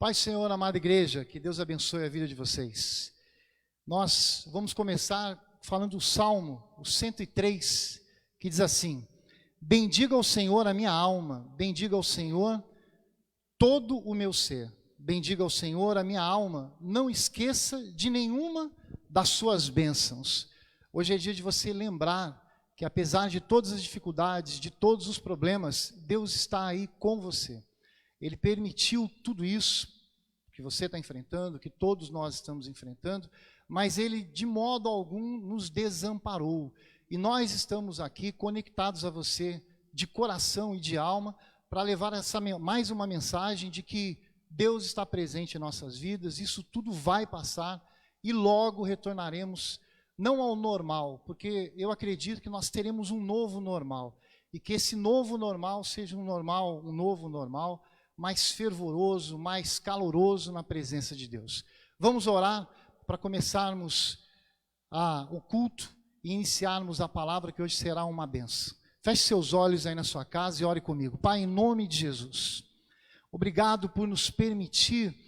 Pai, Senhor, amada igreja, que Deus abençoe a vida de vocês. Nós vamos começar falando do Salmo, o 103, que diz assim: bendiga ao Senhor a minha alma, bendiga ao Senhor todo o meu ser. Bendiga ao Senhor a minha alma, não esqueça de nenhuma das suas bênçãos. Hoje é dia de você lembrar que apesar de todas as dificuldades, de todos os problemas, Deus está aí com você. Ele permitiu tudo isso que você está enfrentando, que todos nós estamos enfrentando, mas Ele de modo algum nos desamparou. E nós estamos aqui conectados a você de coração e de alma para levar mais uma mensagem de que Deus está presente em nossas vidas, isso tudo vai passar e logo retornaremos, não ao normal, porque eu acredito que nós teremos um novo normal, e que esse novo normal seja um novo normal, mais fervoroso, mais caloroso na presença de Deus. Vamos orar para começarmos o culto e iniciarmos a palavra que hoje será uma bênção. Feche seus olhos aí na sua casa e ore comigo. Pai, em nome de Jesus, obrigado por nos permitir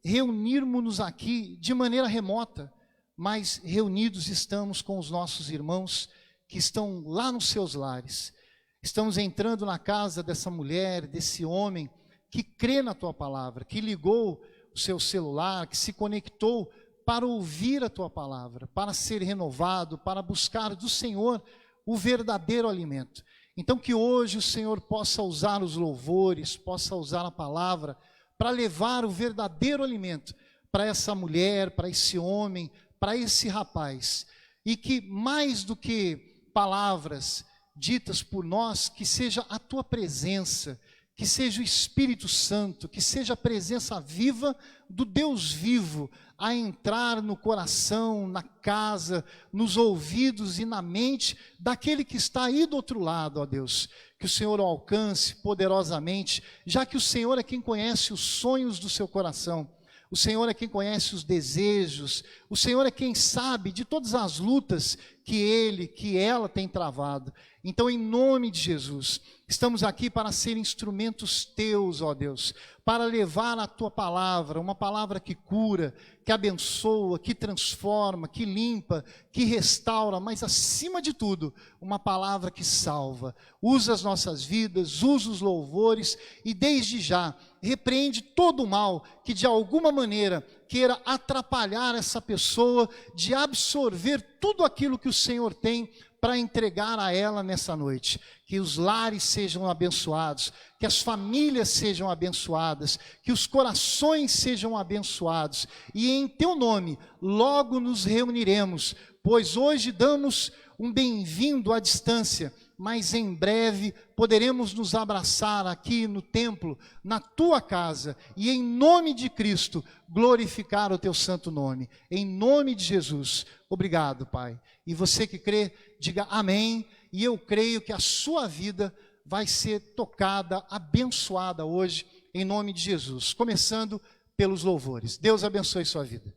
reunirmos-nos aqui de maneira remota, mas reunidos estamos com os nossos irmãos que estão lá nos seus lares. Estamos entrando na casa dessa mulher, desse homem que crê na Tua palavra, que ligou o seu celular, que se conectou para ouvir a Tua palavra, para ser renovado, para buscar do Senhor o verdadeiro alimento. Então que hoje o Senhor possa usar os louvores, possa usar a palavra para levar o verdadeiro alimento para essa mulher, para esse homem, para esse rapaz. E que mais do que palavras ditas por nós, que seja a Tua presença, que seja o Espírito Santo, que seja a presença viva do Deus vivo a entrar no coração, na casa, nos ouvidos e na mente daquele que está aí do outro lado, ó Deus. Que o Senhor o alcance poderosamente, já que o Senhor é quem conhece os sonhos do seu coração. O Senhor é quem conhece os desejos, o Senhor é quem sabe de todas as lutas que ela tem travado. Então, em nome de Jesus, estamos aqui para ser instrumentos Teus, ó Deus, para levar a Tua palavra, uma palavra que cura, que abençoa, que transforma, que limpa, que restaura, mas acima de tudo, uma palavra que salva. Usa as nossas vidas, usa os louvores e desde já, repreende todo o mal que de alguma maneira queira atrapalhar essa pessoa de absorver tudo aquilo que o Senhor tem para entregar a ela nessa noite. Que os lares sejam abençoados, que as famílias sejam abençoadas, que os corações sejam abençoados. E em Teu nome logo nos reuniremos, pois hoje damos um bem-vindo à distância, mas em breve poderemos nos abraçar aqui no templo, na Tua casa, e em nome de Cristo, glorificar o Teu santo nome. Em nome de Jesus, obrigado, Pai. E você que crê, diga amém, e eu creio que a sua vida vai ser tocada, abençoada hoje, em nome de Jesus. Começando pelos louvores. Deus abençoe sua vida.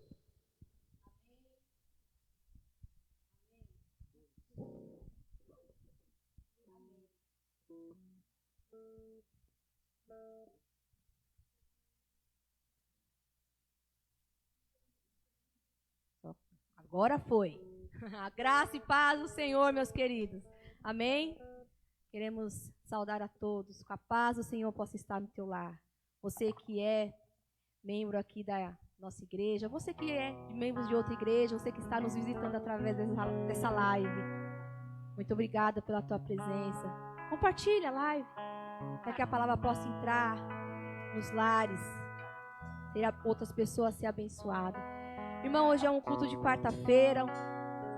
Agora foi. A graça e paz do Senhor, meus queridos. Amém? Queremos saudar a todos. Com a paz do Senhor possa estar no teu lar. Você que é membro aqui da nossa igreja, você que é membro de outra igreja, você que está nos visitando através dessa live. Muito obrigada pela tua presença. Compartilha a live, para que a palavra possa entrar nos lares, ter outras pessoas ser abençoadas. Irmão, hoje é um culto de quarta-feira,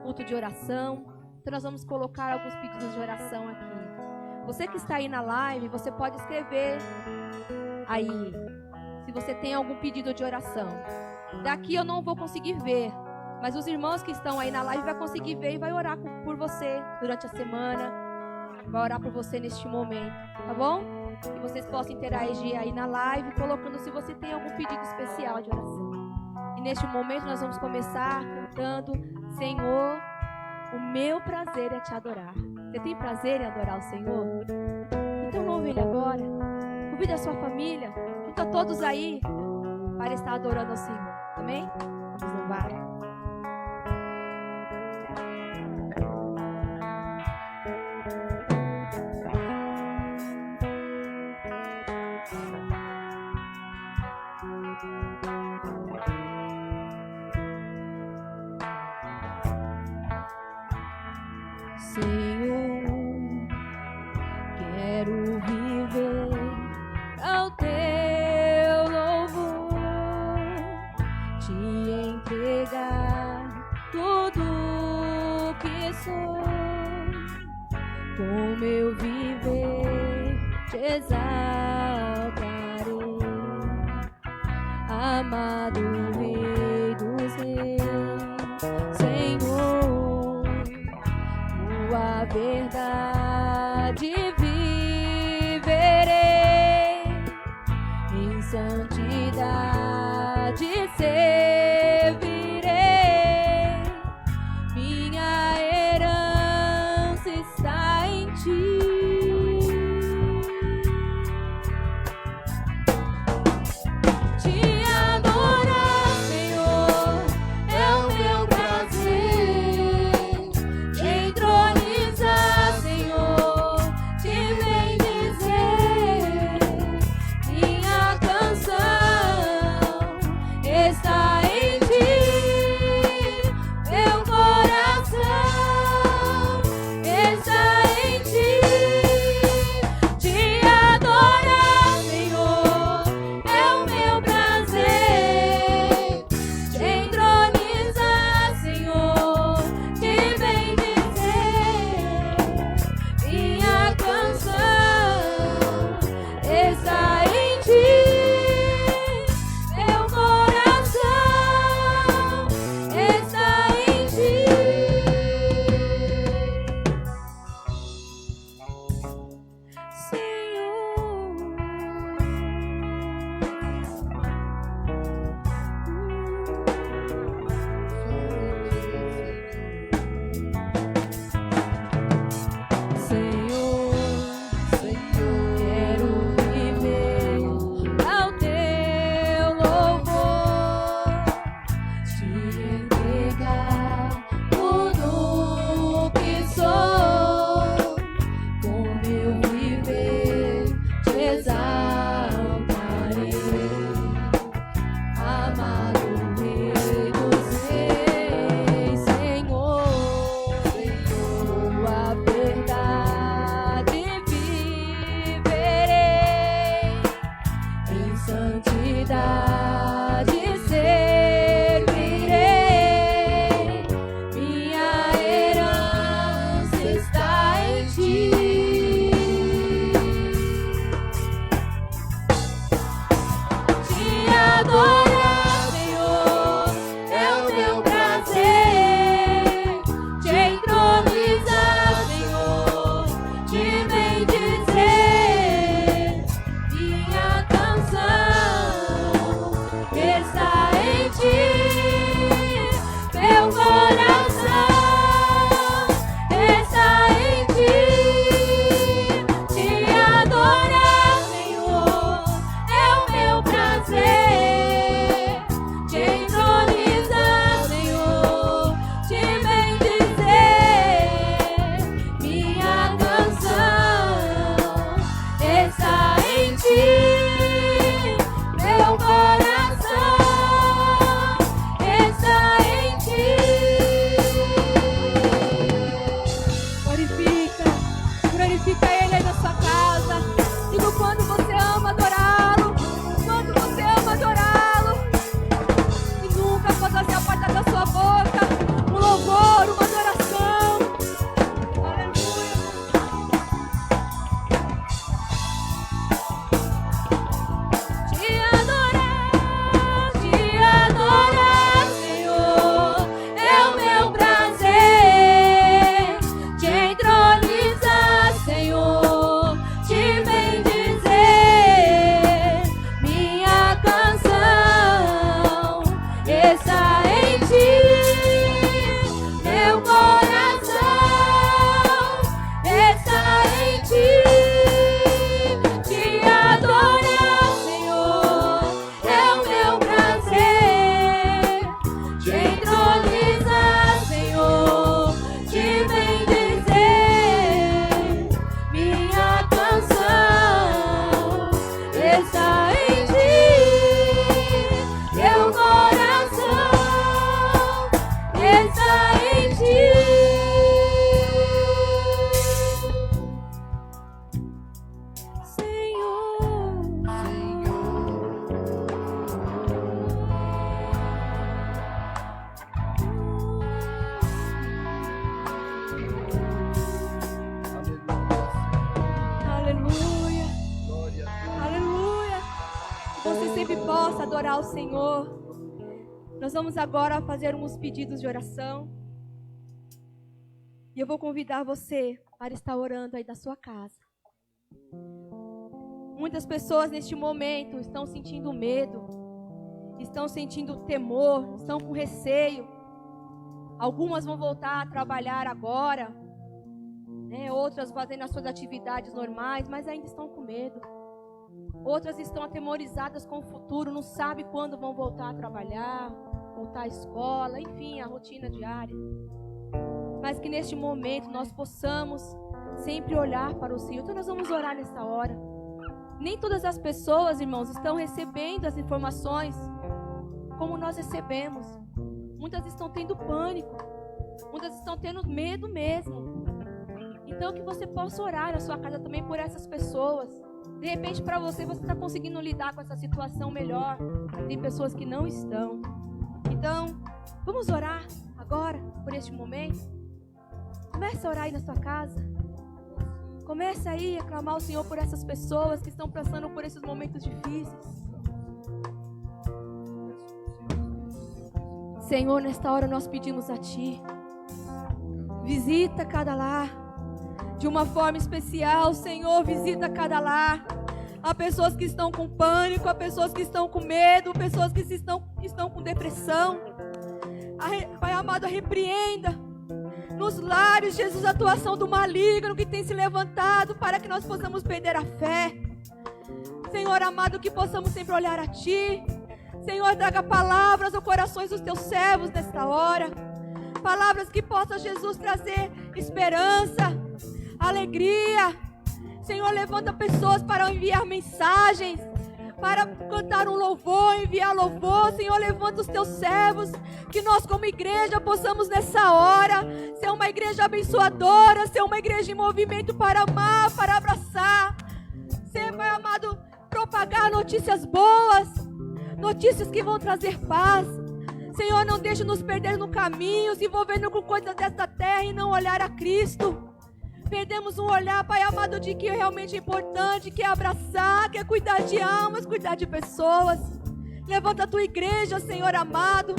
culto de oração. Então nós vamos colocar alguns pedidos de oração aqui. Você que está aí na live, você pode escrever aí, se você tem algum pedido de oração. Daqui eu não vou conseguir ver, mas os irmãos que estão aí na live vão conseguir ver e vai orar por você durante a semana. Vai orar por você neste momento, tá bom? Que vocês possam interagir aí na live, colocando se você tem algum pedido especial de oração. E neste momento nós vamos começar cantando: Senhor, o meu prazer é te adorar. Você tem prazer em adorar o Senhor? Então louve Ele agora. Convide a sua família. Junta todos aí. para estar adorando ao Senhor. Amém? Vamos louvar. Senhor, quero viver ao teu louvor, te entregar tudo que sou, com meu viver te exaltarei, amado Rei dos Reis, Senhor. A verdade viverei, em santidade servirei, minha herança está em ti. Te adorar, possa adorar o Senhor. Nós vamos agora fazer uns pedidos de oração. E eu vou convidar você para estar orando aí da sua casa. Muitas pessoas neste momento estão sentindo medo, estão sentindo temor, estão com receio. Algumas vão voltar a trabalhar agora, né? Outras fazendo as suas atividades normais, mas ainda estão com medo. Outras estão atemorizadas com o futuro, não sabem quando vão voltar a trabalhar, voltar à escola, enfim, a rotina diária. Mas que neste momento nós possamos sempre olhar para o Senhor. Então nós vamos orar nessa hora. Nem todas as pessoas, irmãos, estão recebendo as informações como nós recebemos. Muitas estão tendo pânico, muitas estão tendo medo mesmo. Então que você possa orar na sua casa também por essas pessoas. De repente para você está conseguindo lidar com essa situação melhor. Tem pessoas que não estão. Então, vamos orar agora por este momento. Comece a orar aí na sua casa. Comece aí a clamar ao Senhor por essas pessoas que estão passando por esses momentos difíceis. Senhor, nesta hora nós pedimos a Ti. Visita cada lar de uma forma especial, Senhor, visita cada lar. Há pessoas que estão com pânico, há pessoas que estão com medo, pessoas que estão com depressão. Pai amado, repreenda nos lares, Jesus, a atuação do maligno que tem se levantado para que nós possamos perder a fé. Senhor amado, que possamos sempre olhar a Ti. Senhor, traga palavras aos corações dos Teus servos nesta hora. Palavras que possam, Jesus, trazer esperança, alegria. Senhor, levanta pessoas para enviar mensagens, para cantar um louvor, enviar louvor. Senhor, levanta os Teus servos, que nós como igreja possamos nessa hora ser uma igreja abençoadora, ser uma igreja em movimento para amar, para abraçar. Ser, Pai amado, propagar notícias boas, notícias que vão trazer paz. Senhor, não deixe nos perder no caminho, se envolvendo com coisas desta terra e não olhar a Cristo. Perdemos um olhar, Pai amado, de que realmente é importante, que é abraçar, que é cuidar de almas, cuidar de pessoas. Levanta a Tua igreja, Senhor amado,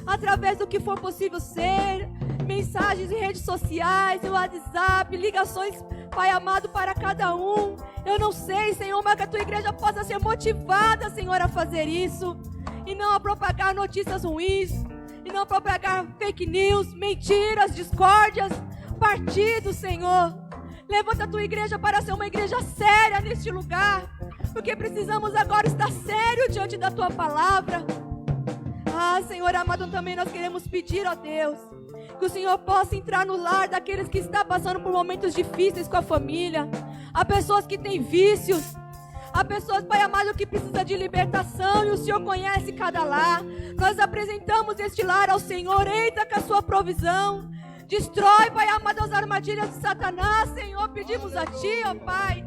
através do que for possível ser, mensagens em redes sociais, em WhatsApp, ligações, Pai amado, para cada um. Eu não sei, Senhor, mas que a Tua igreja possa ser motivada, Senhor, a fazer isso, e não a propagar notícias ruins, e não a propagar fake news, mentiras, discórdias, partidos, Senhor. Levanta a Tua igreja para ser uma igreja séria neste lugar, porque precisamos agora estar sério diante da Tua palavra. Senhor amado, também nós queremos pedir, ó Deus, que o Senhor possa entrar no lar daqueles que estão passando por momentos difíceis com a família. Há pessoas que têm vícios, há pessoas, Pai amado, que precisam de libertação, e o Senhor conhece cada lar. Nós apresentamos este lar ao Senhor. Entra com a Sua provisão, destrói, Pai amado, as armadilhas de Satanás. Senhor, pedimos a Ti, ó Pai,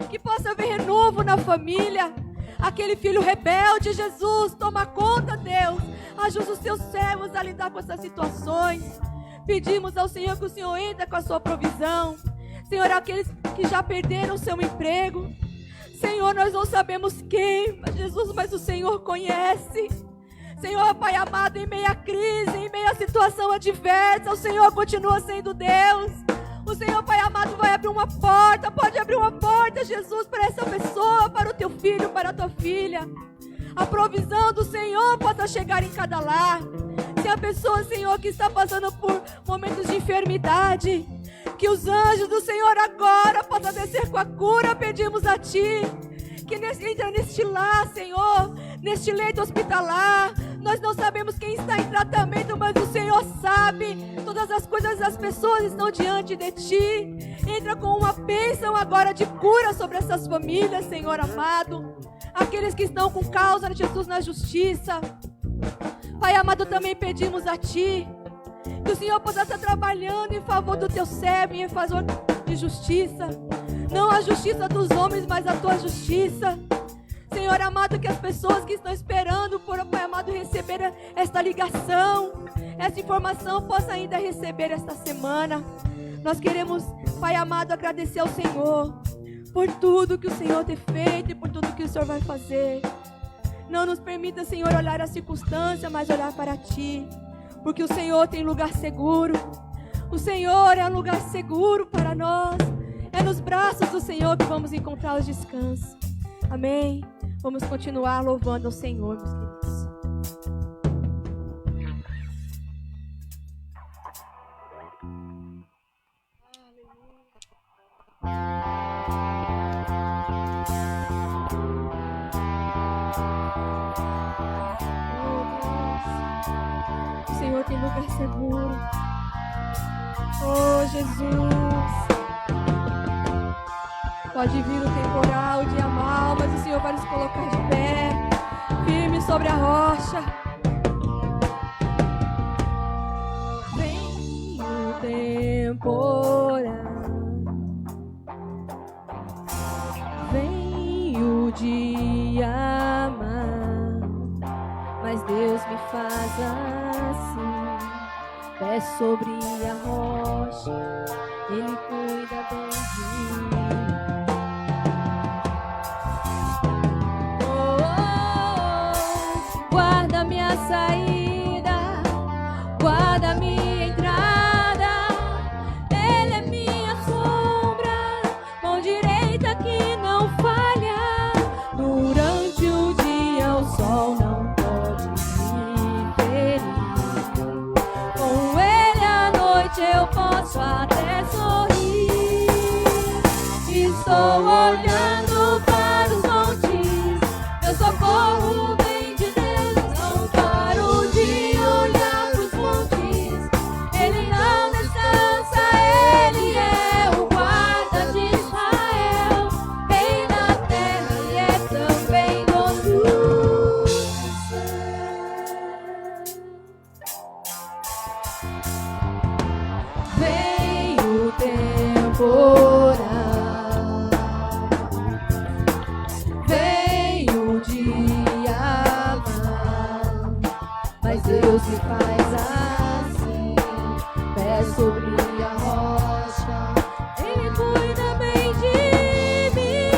que possa haver renovo na família. Aquele filho rebelde, Jesus, toma conta, Deus. Ajuda os Teus servos a lidar com essas situações. Pedimos ao Senhor que o Senhor entre com a Sua provisão. Senhor, aqueles que já perderam seu emprego, Senhor, nós não sabemos quem, Jesus, mas o Senhor conhece. Senhor, Pai amado, em meio à crise, em meio à situação adversa, o Senhor continua sendo Deus. O Senhor, Pai amado, vai abrir uma porta, pode abrir uma porta, Jesus, para essa pessoa, para o teu filho, para a tua filha. A provisão do Senhor possa chegar em cada lar. Se a pessoa, Senhor, que está passando por momentos de enfermidade, que os anjos do Senhor agora possam descer com a cura, pedimos a Ti. Que entra neste lar, Senhor, neste leito hospitalar. Nós não sabemos quem está em tratamento, mas o Senhor sabe. Todas as coisas das pessoas estão diante de Ti. Entra com uma bênção agora de cura sobre essas famílias, Senhor amado. Aqueles que estão com causa de Jesus na justiça. Pai amado, também pedimos a Ti que o Senhor possa estar trabalhando em favor do Teu servo e em favor de justiça. Não a justiça dos homens, mas a Tua justiça. Senhor amado, que as pessoas que estão esperando por, Pai amado, receber esta ligação, essa informação, possam ainda receber esta semana. Nós queremos, Pai amado, agradecer ao Senhor por tudo que o Senhor tem feito e por tudo que o Senhor vai fazer. Não nos permita, Senhor, olhar a circunstância, mas olhar para Ti. Porque o Senhor tem lugar seguro. O Senhor é um lugar seguro para nós. É nos braços do Senhor que vamos encontrar o descanso. Amém? Vamos continuar louvando ao Senhor, meus queridos. O Senhor tem lugar seguro. Oh, Jesus. Pode vir o temporal, o dia mau, mas o Senhor vai nos colocar de pé, firme sobre a rocha. Vem o temporal, vem o dia mau, mas Deus me faz assim, pé sobre a rocha, Ele cuida bem de mim. Guarda minha saída, guarda minha entrada. Ele é minha sombra, mão direita que não falha. Durante o dia o sol não pode me ferir. Com ele à noite eu posso até sorrir. Estou olhando para os montes, meu socorro vem. Deus me faz assim, pé sobre a rocha, Ele cuida bem de mim.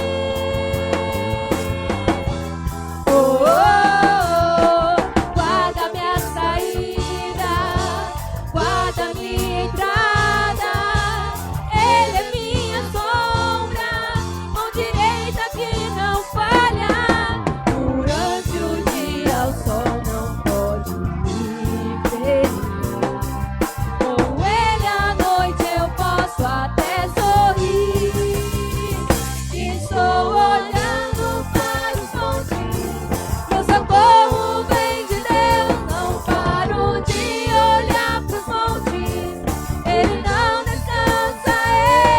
Oh, oh, oh, guarda minha saída, guarda minha entrada. Ele é minha sombra, mão direita que não falha. Durante o dia o sol não pode me ferir. Com ele à noite eu posso até sorrir. Estou olhando para os montes, meu socorro vem de Deus. Não paro de olhar para os montes, Ele não descansa.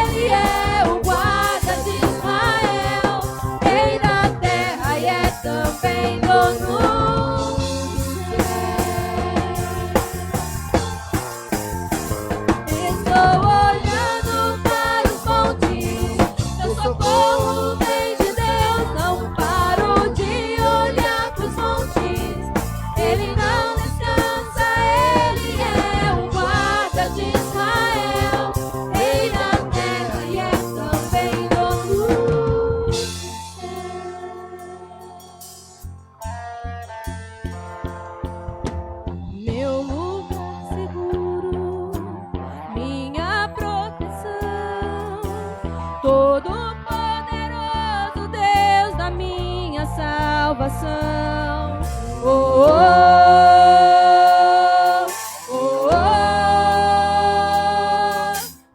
Ele é o guarda de Israel, Rei da terra e é também dono. Estou olhando para os montes, meu socorro vem de Deus. Não paro de olhar para os montes, Ele não descansa. Ele é o guarda de Israel, Rei da terra e é também dono do céu. Meu lugar seguro, minha proteção, Todo-Poderoso Deus da minha salvação. Oh, oh, oh,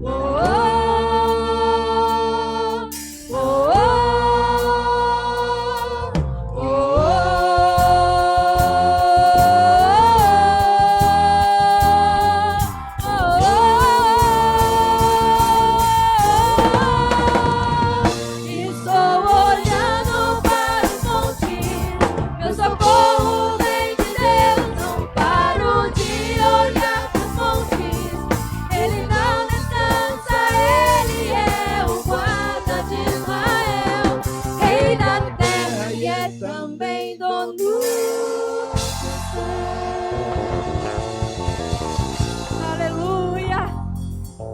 oh, oh, oh, Estou olhando para os montes, meu socorro vem de Deus. Não paro de olhar para os montes, Ele não descansa. Ele é o guarda de Israel, Rei da terra e é também dono do céu. Aleluia,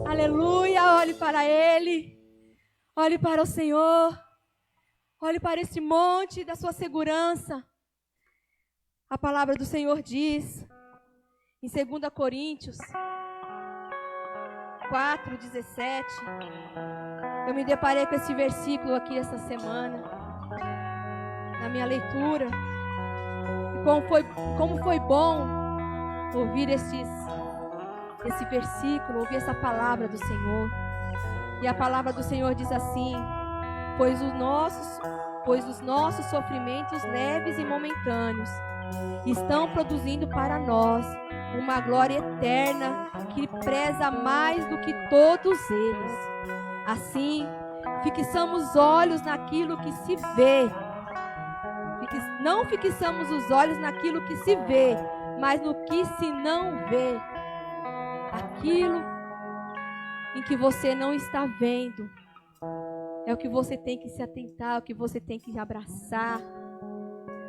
aleluia. Olhe para Ele, olhe para o Senhor, olhe para esse monte da sua segurança. A palavra do Senhor diz, em 2 Coríntios 4:17, eu me deparei com esse versículo aqui essa semana, na minha leitura, e como foi bom ouvir esse versículo, ouvir essa palavra do Senhor. E a palavra do Senhor diz assim: pois os nossos sofrimentos leves e momentâneos estão produzindo para nós uma glória eterna que preza mais do que todos eles. Assim, fixamos olhos naquilo que se vê. Não fixamos os olhos naquilo que se vê, mas no que se não vê. Aquilo em que você não está vendo é o que você tem que se atentar, é o que você tem que abraçar.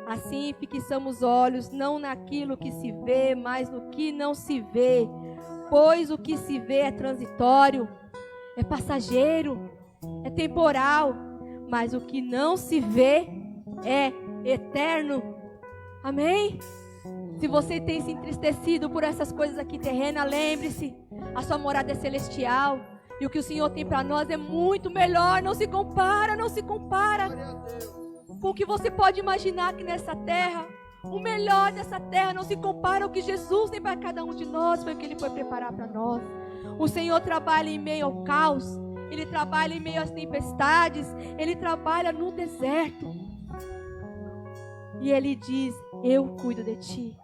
Assim, fixamos olhos não naquilo que se vê, mas no que não se vê. Pois o que se vê é transitório, é passageiro, é temporal. Mas o que não se vê é eterno. Amém? Se você tem se entristecido por essas coisas aqui terrenas, lembre-se, a sua morada é celestial. E o que o Senhor tem para nós é muito melhor. Não se compara com o que você pode imaginar aqui nessa terra. O melhor dessa terra não se compara ao que Jesus tem para cada um de nós. Foi o que Ele foi preparar para nós. O Senhor trabalha em meio ao caos. Ele trabalha em meio às tempestades. Ele trabalha no deserto. E Ele diz: eu cuido de ti.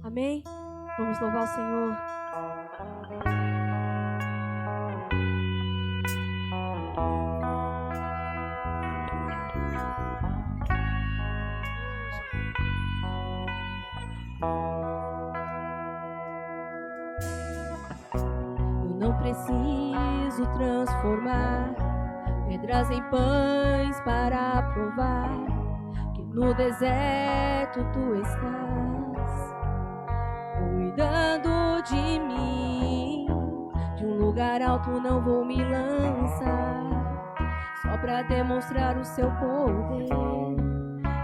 Amém? Vamos louvar o Senhor. Preciso transformar pedras em pães para provar que no deserto tu estás cuidando de mim. De um lugar alto não vou me lançar só para demonstrar o seu poder.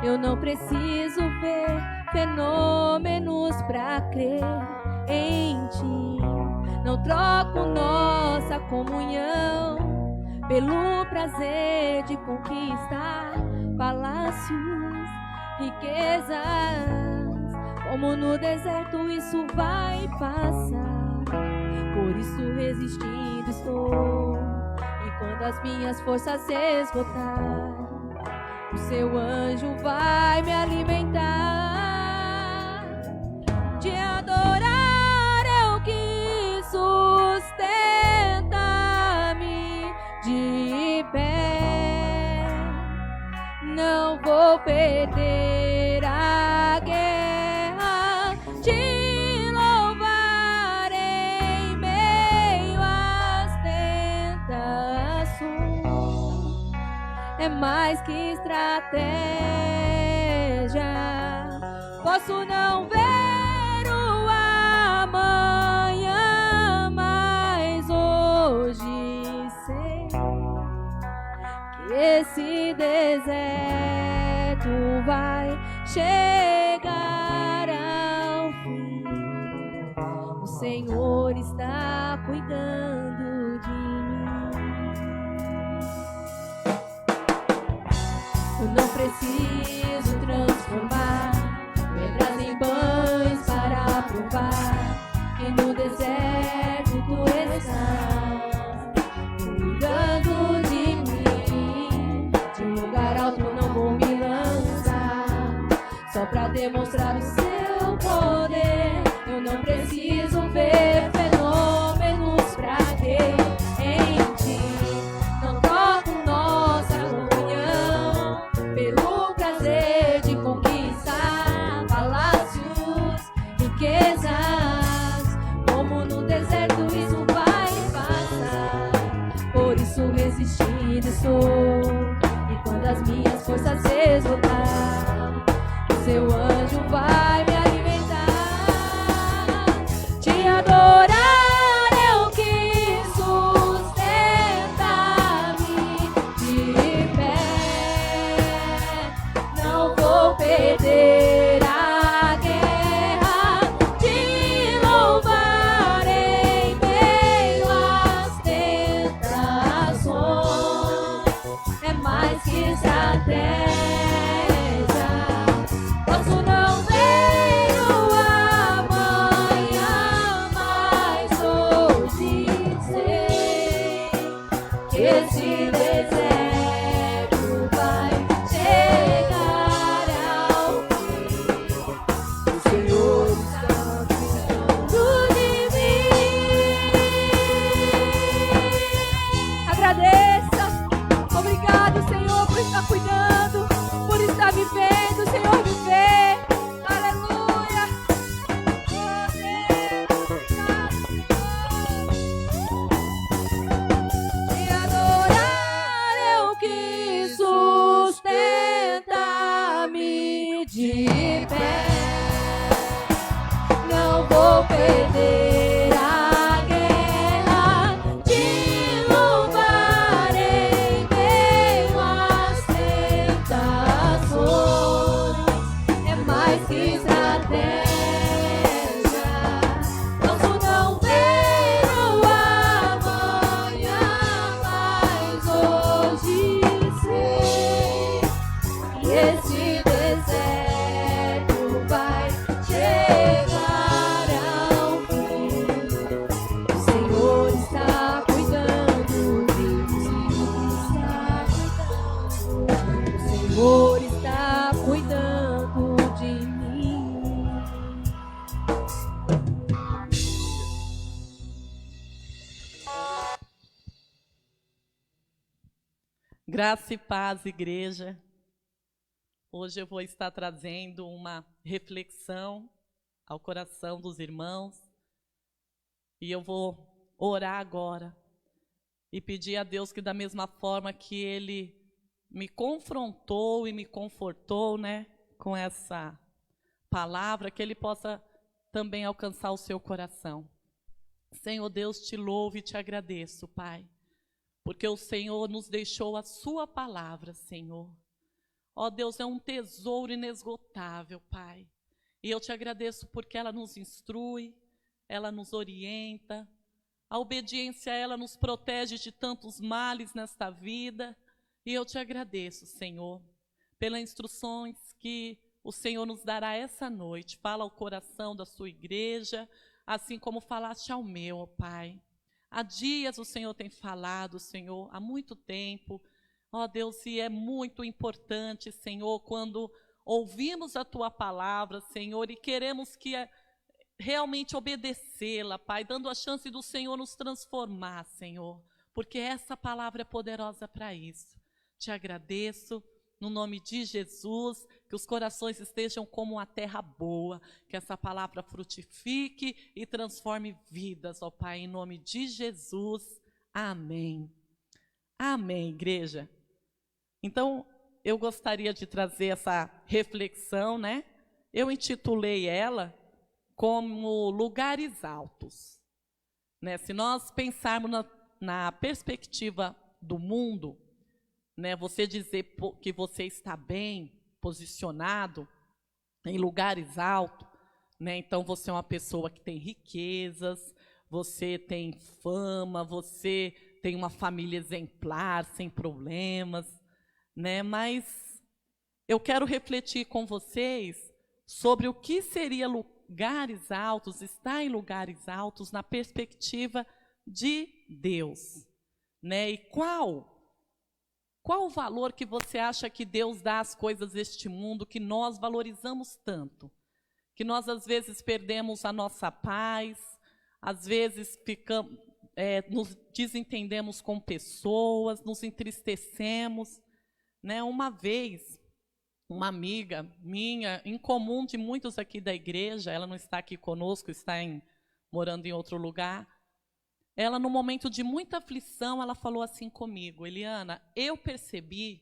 Eu não preciso ver fenômenos para crer em ti. Não troco nossa comunhão pelo prazer de conquistar palácios, riquezas. Como no deserto isso vai passar. Por isso resistindo estou. E quando as minhas forças se esgotar, o seu anjo vai me alimentar. Te adorar sustenta-me de pé. Não vou perder a guerra. Te louvar em meio às tentações. É mais que estratégia. Posso não ver o amanhã, mas hoje sei que esse deserto vai chegar ao fim. O Senhor está cuidando de mim. Eu não preciso transformar pedras em pães para provar que no deserto tu estás cuidando de mim. De um lugar alto não vou me lançar só para demonstrar o seu poder. Eu não preciso ver fenômenos pra crer em ti. Não troco nossa comunhão pelo prazer de conquistar palácios, riquezas. Como no deserto isso vai passar. Por isso resistindo estou. E quando as minhas forças se esgotar, o seu anjo vai me alimentar. Te adorar é o que sustenta-me de pé. Não vou perder a guerra. perder a guerra, te louvarei meio às tentações. É mais que estratégia, posso não ver o amanhã, mas hoje sei que esse deserto vai chegar ao fim. O Senhor está cuidando de mim. O Senhor está cuidando de mim. Graça e paz, igreja. Hoje eu vou estar trazendo uma reflexão ao coração dos irmãos. E eu vou orar agora e pedir a Deus que, da mesma forma que Ele me confrontou e me confortou, né, com essa palavra, que Ele possa também alcançar o seu coração. Senhor Deus, te louvo e te agradeço, Pai, porque o Senhor nos deixou a sua palavra, Senhor. Ó Deus, é um tesouro inesgotável, Pai. E eu te agradeço porque ela nos instrui, ela nos orienta. A obediência a ela nos protege de tantos males nesta vida. E eu te agradeço, Senhor, pelas instruções que o Senhor nos dará essa noite. Fala ao coração da sua igreja, assim como falaste ao meu, ó Pai. Há dias o Senhor tem falado, Senhor, há muito tempo. Ó Deus, e é muito importante, Senhor, quando ouvimos a Tua palavra, Senhor, e queremos que realmente obedecê-la, Pai, dando a chance do Senhor nos transformar, Senhor, porque essa palavra é poderosa para isso. Te agradeço, no nome de Jesus, que os corações estejam como uma terra boa, que essa palavra frutifique e transforme vidas, ó Pai, em nome de Jesus. Amém. Amém, igreja. Então, eu gostaria de trazer essa reflexão, né? Eu intitulei ela como Lugares Altos. Né? Se nós pensarmos na perspectiva do mundo, né? Você dizer que você está bem posicionado em lugares altos, né? Então você é uma pessoa que tem riquezas, você tem fama, você tem uma família exemplar, sem problemas, né? Mas eu quero refletir com vocês sobre o que seria lugares altos, estar em lugares altos na perspectiva de Deus, né? E qual o valor que você acha que Deus dá às coisas deste mundo que nós valorizamos tanto? Que nós às vezes perdemos a nossa paz, às vezes nos desentendemos com pessoas, nos entristecemos, né? Uma vez, uma amiga minha, em comum de muitos aqui da igreja, ela não está aqui conosco, está morando em outro lugar. Ela, no momento de muita aflição, ela falou assim comigo: Eliana, eu percebi,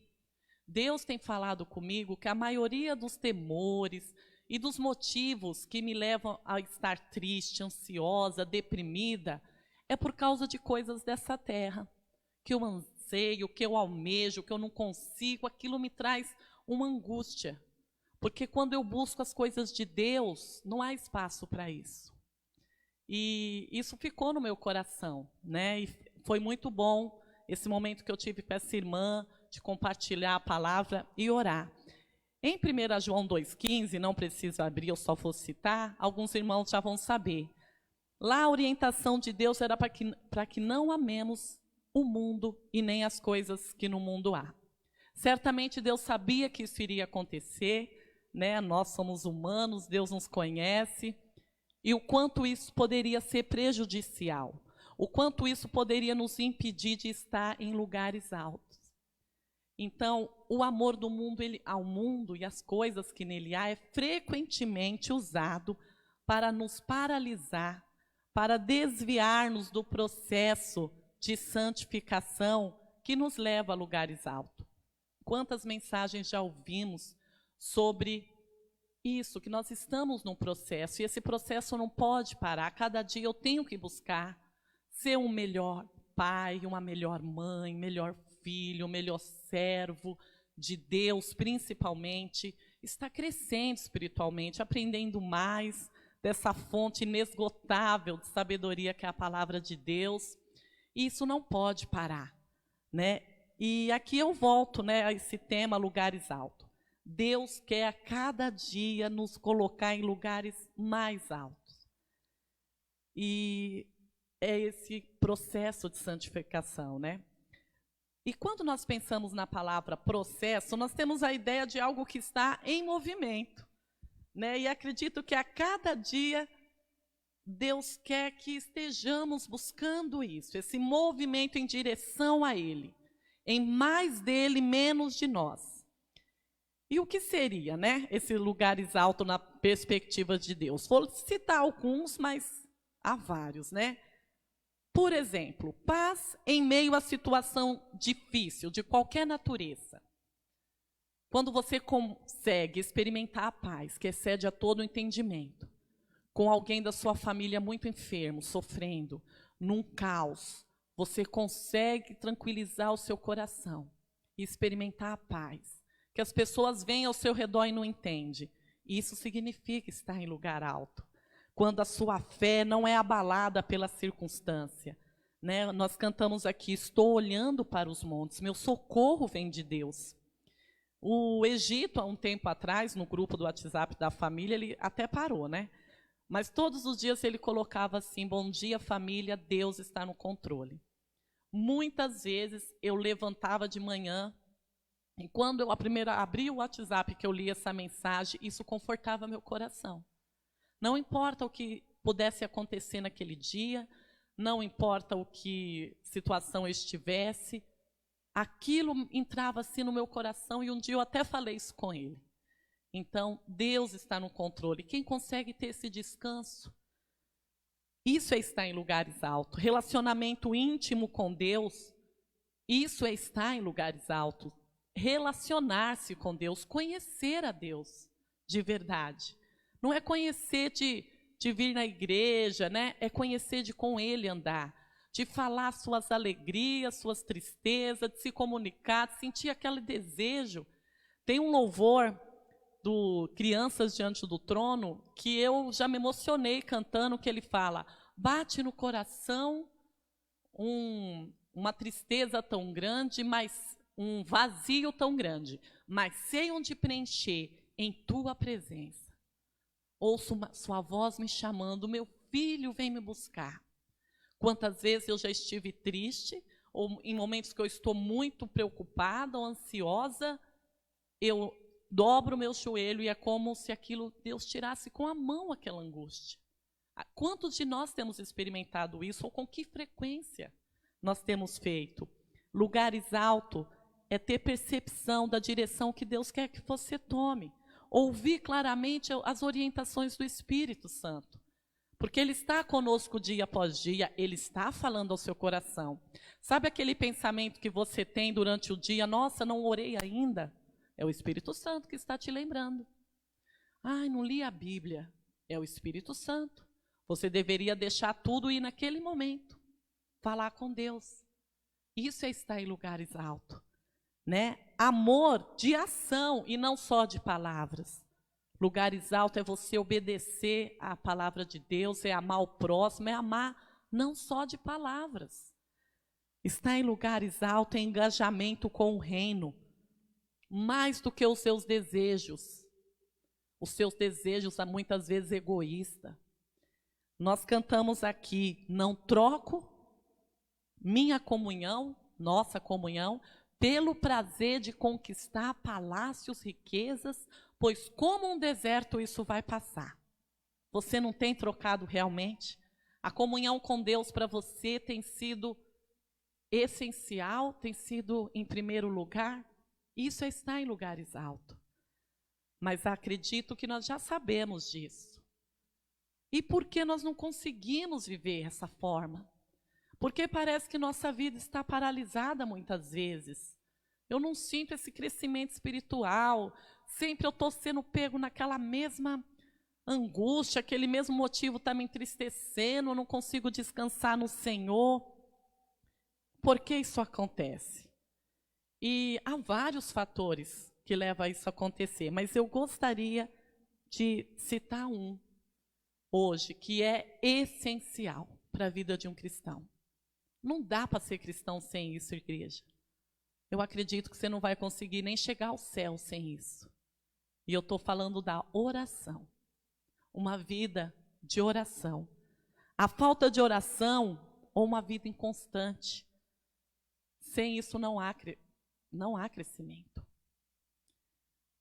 Deus tem falado comigo que a maioria dos temores e dos motivos que me levam a estar triste, ansiosa, deprimida, é por causa de coisas dessa terra, que eu anseio, que eu almejo, que eu não consigo, aquilo me traz uma angústia, porque quando eu busco as coisas de Deus, não há espaço para isso. E isso ficou no meu coração, né? E foi muito bom esse momento que eu tive com essa irmã, de compartilhar a palavra e orar. Em 1 João 2,15, não preciso abrir, eu só vou citar, alguns irmãos já vão saber. Lá a orientação de Deus era para que não amemos o mundo e nem as coisas que no mundo há. Certamente Deus sabia que isso iria acontecer, né? Nós somos humanos, Deus nos conhece, e o quanto isso poderia ser prejudicial, o quanto isso poderia nos impedir de estar em lugares altos. Então, o amor do mundo ao mundo e as coisas que nele há é frequentemente usado para nos paralisar, para desviar-nos do processo de santificação que nos leva a lugares altos. Quantas mensagens já ouvimos sobre isso, que nós estamos num processo, e esse processo não pode parar. Cada dia eu tenho que buscar ser um melhor pai, uma melhor mãe, melhor filho, melhor servo de Deus, principalmente. Estar crescendo espiritualmente, aprendendo mais dessa fonte inesgotável de sabedoria que é a palavra de Deus. E isso não pode parar, né? E aqui eu volto, né, a esse tema, lugares altos. Deus quer a cada dia nos colocar em lugares mais altos. E é esse processo de santificação, né? E quando nós pensamos na palavra processo, nós temos a ideia de algo que está em movimento, né? E acredito que a cada dia Deus quer que estejamos buscando isso, esse movimento em direção a Ele, em mais dele, menos de nós. E o que seria, né, esse lugares altos na perspectiva de Deus? Vou citar alguns, mas há vários, né? Por exemplo, paz em meio à situação difícil, de qualquer natureza. Quando você consegue experimentar a paz, que excede a todo entendimento, com alguém da sua família muito enfermo, sofrendo, num caos, você consegue tranquilizar o seu coração e experimentar a paz. Que as pessoas vêm ao seu redor e não entendem. Isso significa estar em lugar alto. Quando a sua fé não é abalada pela circunstância, né? Nós cantamos aqui, estou olhando para os montes, meu socorro vem de Deus. O Egito, há um tempo atrás, no grupo do WhatsApp da família, ele até parou, né? Mas todos os dias ele colocava assim, bom dia família, Deus está no controle. Muitas vezes eu levantava de manhã, e quando eu abri o WhatsApp, que eu li essa mensagem, isso confortava meu coração. Não importa o que pudesse acontecer naquele dia, não importa o que situação eu estivesse, aquilo entrava assim no meu coração, e um dia eu até falei isso com ele. Então, Deus está no controle. Quem consegue ter esse descanso? Isso é estar em lugares altos. Relacionamento íntimo com Deus, isso é estar em lugares altos. Relacionar-se com Deus, conhecer a Deus de verdade. Não é conhecer de vir na igreja, né? É conhecer de com Ele andar, de falar suas alegrias, suas tristezas, de se comunicar, de sentir aquele desejo. Tem um louvor do Crianças Diante do Trono que eu já me emocionei cantando, que ele fala, bate no coração uma tristeza tão grande, mas um vazio tão grande, mas sei onde preencher em tua presença. Ouço sua voz me chamando, meu filho, vem me buscar. Quantas vezes eu já estive triste, ou em momentos que eu estou muito preocupada ou ansiosa, eu dobro o meu joelho e é como se aquilo Deus tirasse com a mão aquela angústia. Quantos de nós temos experimentado isso, ou com que frequência nós temos feito? Lugares altos é ter percepção da direção que Deus quer que você tome. Ouvir claramente as orientações do Espírito Santo. Porque Ele está conosco dia após dia, Ele está falando ao seu coração. Sabe aquele pensamento que você tem durante o dia, nossa, não orei ainda? É o Espírito Santo que está te lembrando. Ai, não li a Bíblia. É o Espírito Santo. Você deveria deixar tudo e ir naquele momento. Falar com Deus. Isso é estar em lugares altos. Né? Amor de ação e não só de palavras. Lugares altos é você obedecer à palavra de Deus, é amar o próximo, é amar não só de palavras. Estar em lugares altos é engajamento com o reino, mais do que os seus desejos. Os seus desejos são muitas vezes egoístas. Nós cantamos aqui, não troco minha comunhão, nossa comunhão, pelo prazer de conquistar palácios, riquezas, pois como um deserto isso vai passar. Você não tem trocado realmente? A comunhão com Deus para você tem sido essencial, tem sido em primeiro lugar? Isso é estar em lugares altos. Mas acredito que nós já sabemos disso. E por que nós não conseguimos viver essa forma? Porque parece que nossa vida está paralisada muitas vezes. Eu não sinto esse crescimento espiritual. Sempre eu estou sendo pego naquela mesma angústia, aquele mesmo motivo está me entristecendo, eu não consigo descansar no Senhor. Por que isso acontece? E há vários fatores que levam a isso a acontecer, mas eu gostaria de citar um hoje, que é essencial para a vida de um cristão. Não dá para ser cristão sem isso, igreja. Eu acredito que você não vai conseguir nem chegar ao céu sem isso. E eu estou falando da oração. Uma vida de oração. A falta de oração ou uma vida inconstante. Sem isso não há crescimento.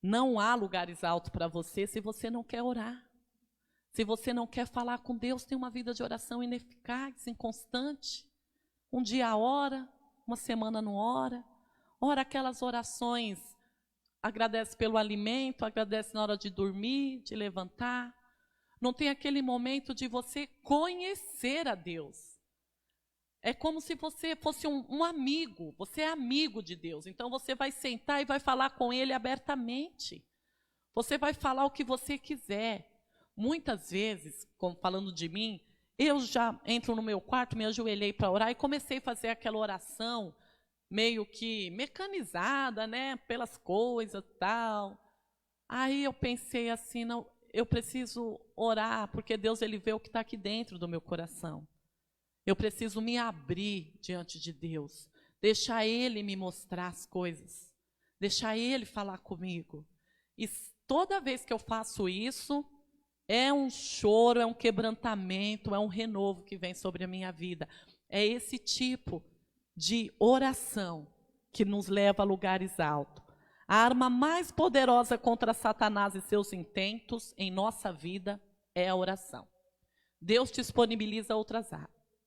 Não há lugares altos para você se você não quer orar. Se você não quer falar com Deus, tem uma vida de oração ineficaz, inconstante. Um dia ora, uma semana não ora. Ora aquelas orações, agradece pelo alimento, agradece na hora de dormir, de levantar. Não tem aquele momento de você conhecer a Deus. É como se você fosse um amigo, você é amigo de Deus. Então você vai sentar e vai falar com Ele abertamente. Você vai falar o que você quiser. Muitas vezes, como falando de mim, eu já entro no meu quarto, me ajoelhei para orar e comecei a fazer aquela oração meio que mecanizada, né, pelas coisas e tal. Aí eu pensei assim, não, eu preciso orar, porque Deus ele vê o que está aqui dentro do meu coração. Eu preciso me abrir diante de Deus, deixar Ele me mostrar as coisas, deixar Ele falar comigo. E toda vez que eu faço isso, é um choro, é um quebrantamento, é um renovo que vem sobre a minha vida. É esse tipo de oração que nos leva a lugares altos. A arma mais poderosa contra Satanás e seus intentos em nossa vida é a oração. Deus disponibiliza outras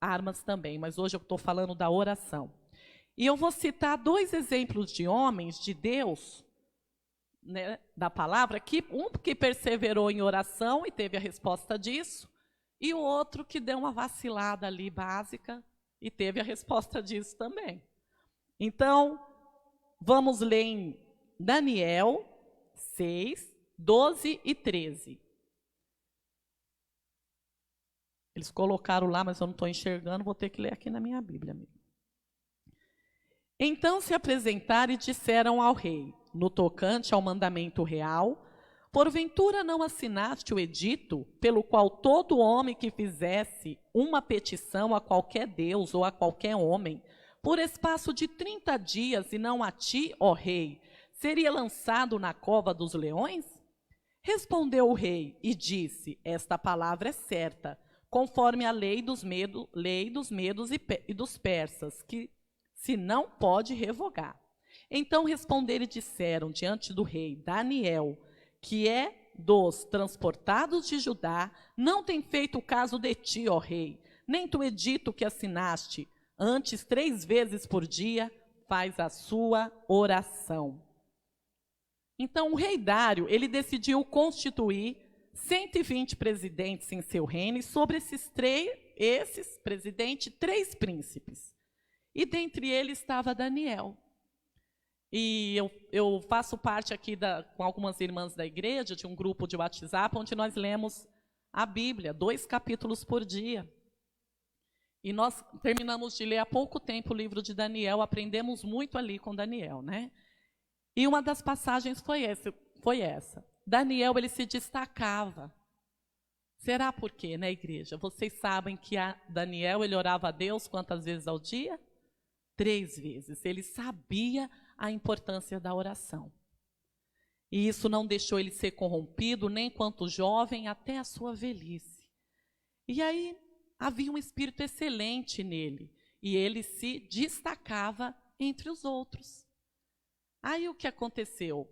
armas também, mas hoje eu estou falando da oração. E eu vou citar 2 exemplos de homens de Deus, né, da palavra, um que perseverou em oração e teve a resposta disso, e o outro que deu uma vacilada ali básica e teve a resposta disso também. Então, vamos ler em Daniel 6, 12 e 13. Eles colocaram lá, mas eu não estou enxergando, vou ter que ler aqui na minha Bíblia mesmo. Então se apresentaram e disseram ao rei, no tocante ao mandamento real, porventura não assinaste o edito, pelo qual todo homem que fizesse uma petição a qualquer Deus ou a qualquer homem, por espaço de 30 dias, e não a ti, ó rei, seria lançado na cova dos leões? Respondeu o rei e disse, esta palavra é certa, conforme a lei dos medos e dos persas, que se não pode revogar. Então responderam e disseram diante do rei Daniel, que é dos transportados de Judá, não tem feito caso de ti, ó rei, nem do edito que assinaste, antes 3 vezes por dia faz a sua oração. Então o rei Dário, ele decidiu constituir 120 presidentes em seu reino, e sobre esses presidentes, 3 príncipes. E dentre eles estava Daniel. E eu faço parte aqui com algumas irmãs da igreja, de um grupo de WhatsApp, onde nós lemos a Bíblia, 2 capítulos por dia. E nós terminamos de ler há pouco tempo o livro de Daniel, aprendemos muito ali com Daniel, né? E uma das passagens foi essa. Daniel, ele se destacava. Será por quê, né, igreja? Vocês sabem que Daniel, ele orava a Deus quantas vezes ao dia? 3 vezes. Ele sabia a importância da oração. E isso não deixou ele ser corrompido, nem enquanto jovem, até a sua velhice. E aí, havia um espírito excelente nele. E ele se destacava entre os outros. Aí o que aconteceu?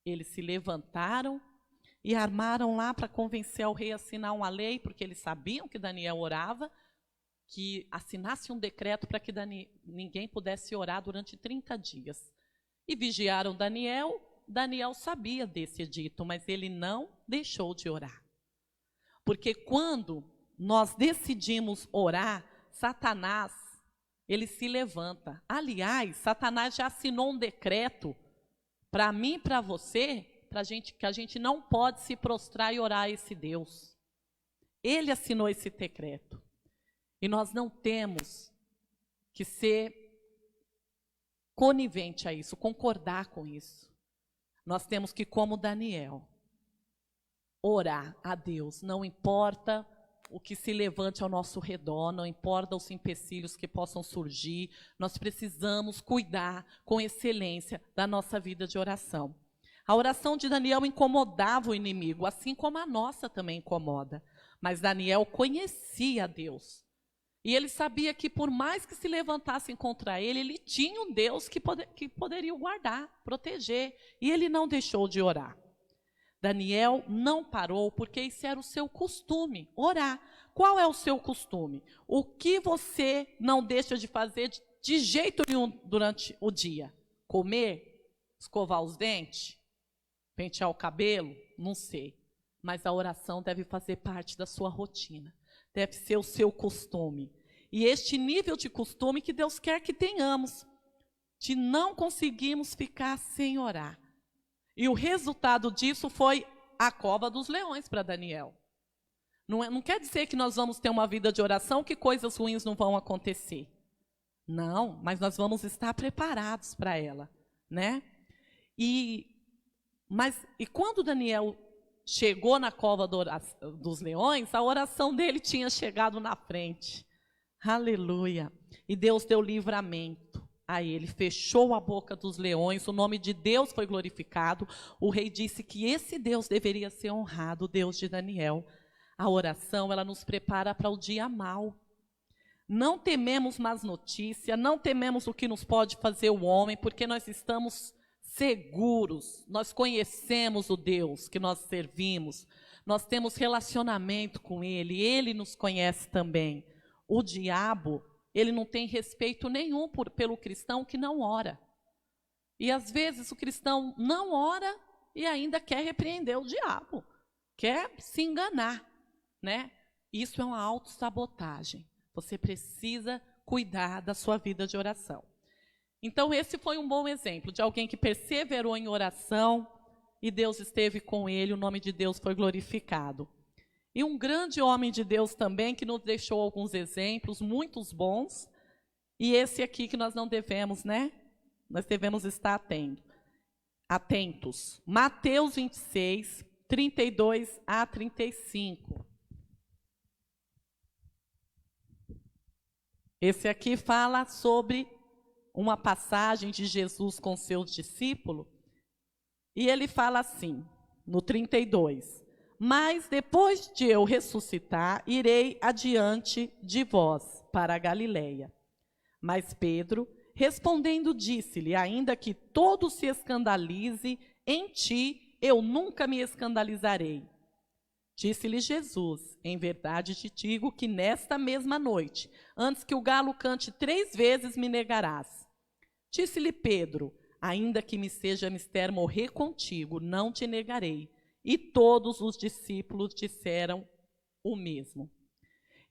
Eles se levantaram e armaram lá para convencer o rei a assinar uma lei, porque eles sabiam que Daniel orava, que assinasse um decreto para que ninguém pudesse orar durante 30 dias. E vigiaram Daniel. Daniel sabia desse edito, mas ele não deixou de orar. Porque quando nós decidimos orar, Satanás, ele se levanta. Aliás, Satanás já assinou um decreto para mim e para você, que a gente não pode se prostrar e orar a esse Deus. Ele assinou esse decreto. E nós não temos que ser conivente a isso, concordar com isso. Nós temos que, como Daniel, orar a Deus, não importa o que se levante ao nosso redor, não importa os empecilhos que possam surgir, nós precisamos cuidar com excelência da nossa vida de oração. A oração de Daniel incomodava o inimigo, assim como a nossa também incomoda. Mas Daniel conhecia Deus. E ele sabia que por mais que se levantassem contra ele, ele tinha um Deus que poderia o guardar, proteger. E ele não deixou de orar. Daniel não parou, porque esse era o seu costume, orar. Qual é o seu costume? O que você não deixa de fazer de jeito nenhum durante o dia? Comer? Escovar os dentes? Pentear o cabelo? Não sei. Mas a oração deve fazer parte da sua rotina. Deve ser o seu costume. E este nível de costume que Deus quer que tenhamos, de não conseguirmos ficar sem orar. E o resultado disso foi a cova dos leões para Daniel. Não quer dizer que nós vamos ter uma vida de oração que coisas ruins não vão acontecer. Não, mas nós vamos estar preparados para ela, né? E quando Daniel chegou na cova dos leões, a oração dele tinha chegado na frente. Aleluia. E Deus deu livramento a ele, fechou a boca dos leões, o nome de Deus foi glorificado. O rei disse que esse Deus deveria ser honrado, o Deus de Daniel. A oração, ela nos prepara para o dia mau. Não tememos más notícias, não tememos o que nos pode fazer o homem, porque nós estamos seguros, nós conhecemos o Deus que nós servimos, nós temos relacionamento com Ele, Ele nos conhece também. O diabo, ele não tem respeito nenhum pelo cristão que não ora. E às vezes o cristão não ora e ainda quer repreender o diabo, quer se enganar, né? Isso é uma autossabotagem. Você precisa cuidar da sua vida de oração. Então, esse foi um bom exemplo de alguém que perseverou em oração e Deus esteve com ele, o nome de Deus foi glorificado. E um grande homem de Deus também, que nos deixou alguns exemplos, muitos bons, e esse aqui que nós não devemos, né? Nós devemos estar atentos. Mateus 26, 32 a 35. Esse aqui fala sobre uma passagem de Jesus com seus discípulos, e ele fala assim, no 32, mas depois de eu ressuscitar, irei adiante de vós para a Galileia. Mas Pedro, respondendo, disse-lhe, ainda que todo se escandalize, em ti eu nunca me escandalizarei. Disse-lhe Jesus, em verdade te digo que nesta mesma noite, antes que o galo cante 3 vezes, me negarás. Disse-lhe Pedro, ainda que me seja mister morrer contigo, não te negarei. E todos os discípulos disseram o mesmo.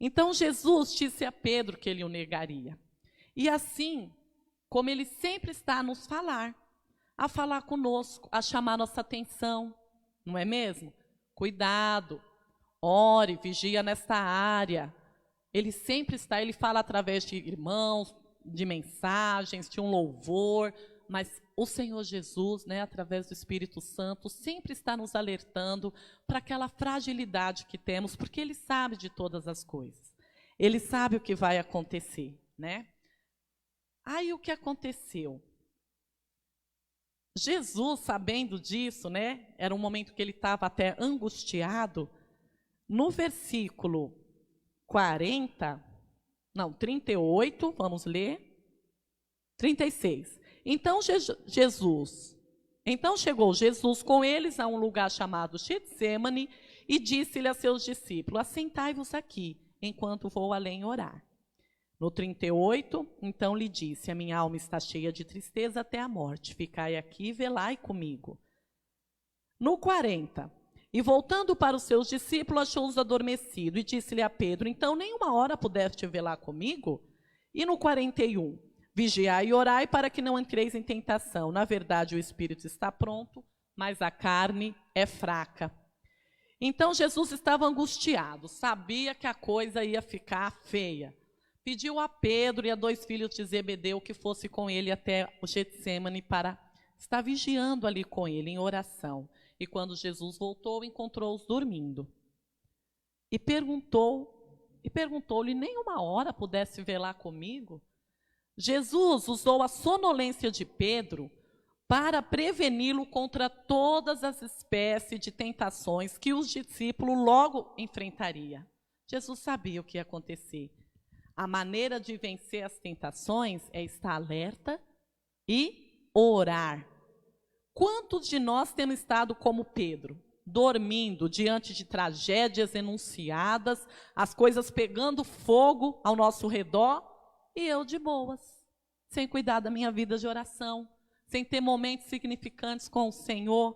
Então Jesus disse a Pedro que ele o negaria. E assim, como ele sempre está a nos falar, a falar conosco, a chamar nossa atenção, não é mesmo? Cuidado, ore, vigia nesta área. Ele sempre está, ele fala através de irmãos, de mensagens, de um louvor, mas o Senhor Jesus, né, através do Espírito Santo, sempre está nos alertando para aquela fragilidade que temos, porque Ele sabe de todas as coisas. Ele sabe o que vai acontecer, né? Aí o que aconteceu? Jesus, sabendo disso, né, era um momento que ele estava até angustiado, no versículo 38, vamos ler, 36. Então chegou Jesus com eles a um lugar chamado Getsemane e disse-lhe a seus discípulos, assentai-vos aqui, enquanto vou além orar. No 38, então lhe disse, a minha alma está cheia de tristeza até a morte, ficai aqui e velai comigo. No 40, e voltando para os seus discípulos, achou-os adormecidos, e disse-lhe a Pedro, então nenhuma hora pudeste velar comigo? E no 41, vigiai e orai para que não entreis em tentação. Na verdade, o espírito está pronto, mas a carne é fraca. Então Jesus estava angustiado, sabia que a coisa ia ficar feia. Pediu a Pedro e a 2 filhos de Zebedeu que fosse com ele até o Getsêmani para estar vigiando ali com ele em oração. E quando Jesus voltou, encontrou-os dormindo. E perguntou-lhe, nem uma hora pudesse velar comigo? Jesus usou a sonolência de Pedro para preveni-lo contra todas as espécies de tentações que os discípulos logo enfrentariam. Jesus sabia o que ia acontecer. A maneira de vencer as tentações é estar alerta e orar. Quantos de nós temos estado como Pedro, dormindo diante de tragédias enunciadas, as coisas pegando fogo ao nosso redor, e eu de boas, sem cuidar da minha vida de oração, sem ter momentos significantes com o Senhor,